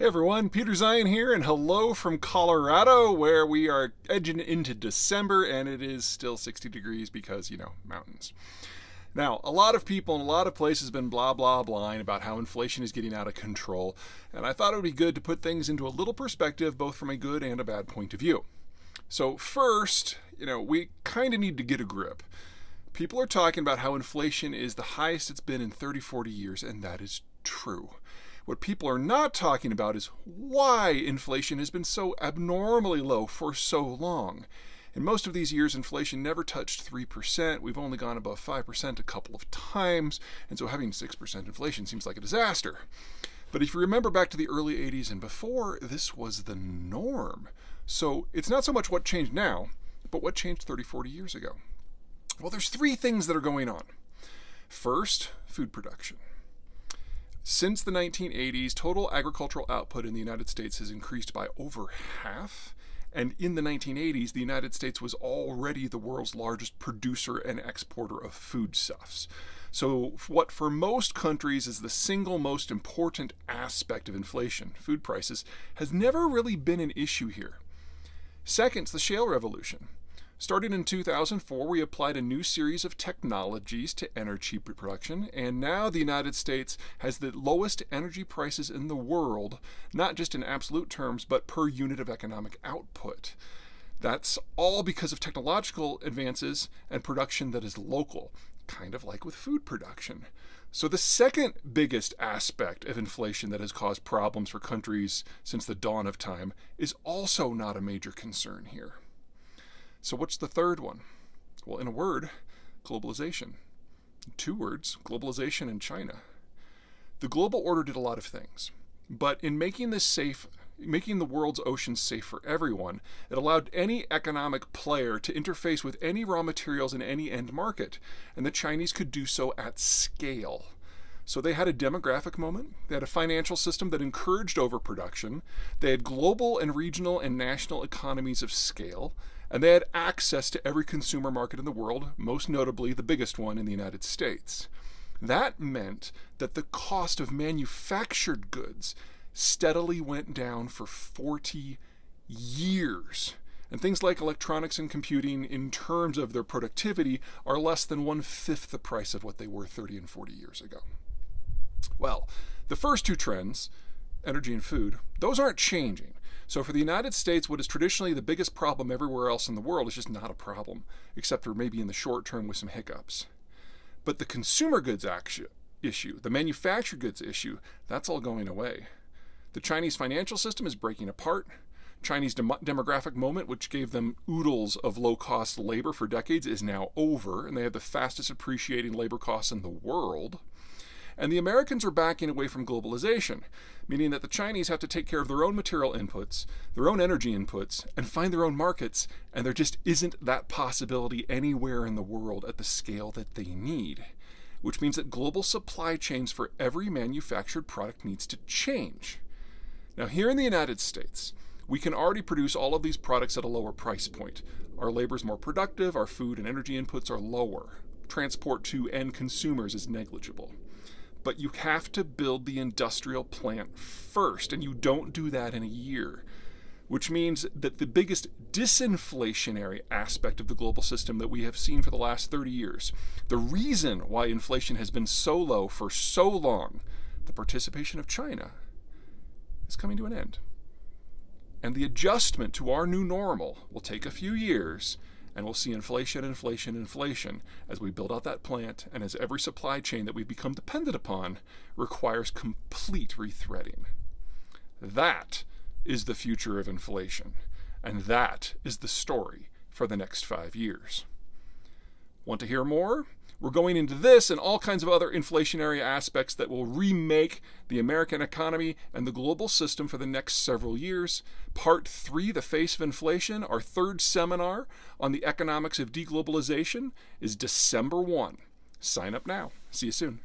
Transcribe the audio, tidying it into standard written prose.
Hey everyone, Peter Zion here, and hello from Colorado, where we are edging into December and it is still 60 degrees because, mountains. Now, a lot of people in a lot of places have been blah blah blahing about how inflation is getting out of control, and I thought it would be good to put things into a little perspective, both from a good and a bad point of view. So first, we kind of need to get a grip. People are talking about how inflation is the highest it's been in 30, 40 years, and that is true. What people are not talking about is why inflation has been so abnormally low for so long. In most of these years, inflation never touched 3%. We've only gone above 5% a couple of times, and so having 6% inflation seems like a disaster. But if you remember back to the early 80s and before, this was the norm. So it's not so much what changed now, but what changed 30, 40 years ago. Well, there's three things that are going on. First, food production. Since the 1980s, total agricultural output in the United States has increased by over half. And in the 1980s, the United States was already the world's largest producer and exporter of foodstuffs. So what for most countries is the single most important aspect of inflation, food prices, has never really been an issue here. Second, the Shale Revolution. Starting in 2004, we applied a new series of technologies to energy production, and now the United States has the lowest energy prices in the world, not just in absolute terms, but per unit of economic output. That's all because of technological advances and production that is local, kind of like with food production. So the second biggest aspect of inflation that has caused problems for countries since the dawn of time is also not a major concern here. So what's the third one? Well, in a word, globalization. In two words, globalization and China. The global order did a lot of things, but in making the world's oceans safe for everyone, it allowed any economic player to interface with any raw materials in any end market, and the Chinese could do so at scale. So they had a demographic moment, they had a financial system that encouraged overproduction, they had global and regional and national economies of scale, and they had access to every consumer market in the world, most notably the biggest one in the United States. That meant that the cost of manufactured goods steadily went down for 40 years. And things like electronics and computing, in terms of their productivity, are less than 1/5 the price of what they were 30 and 40 years ago. Well, the first two trends, energy and food, those aren't changing. So for the United States, what is traditionally the biggest problem everywhere else in the world is just not a problem, except for maybe in the short term with some hiccups. But the consumer goods issue, the manufactured goods issue, that's all going away. The Chinese financial system is breaking apart. Chinese demographic moment, which gave them oodles of low-cost labor for decades, is now over, and they have the fastest appreciating labor costs in the world. And the Americans are backing away from globalization, meaning that the Chinese have to take care of their own material inputs, their own energy inputs, and find their own markets, and there just isn't that possibility anywhere in the world at the scale that they need, which means that global supply chains for every manufactured product needs to change. Now, here in the United States, we can already produce all of these products at a lower price point. Our labor is more productive, our food and energy inputs are lower. Transport to end consumers is negligible. But you have to build the industrial plant first, and you don't do that in a year, which means that the biggest disinflationary aspect of the global system that we have seen for the last 30 years, the reason why inflation has been so low for so long, the participation of China, is coming to an end. And the adjustment to our new normal will take a few years, and we'll see inflation as we build out that plant and as every supply chain that we've become dependent upon requires complete rethreading. That is the future of inflation, and that is the story for the next 5 years. Want to hear more? We're going into this and all kinds of other inflationary aspects that will remake the American economy and the global system for the next several years. Part 3, The Face of Inflation, our third seminar on the economics of deglobalization, is December 1. Sign up now. See you soon.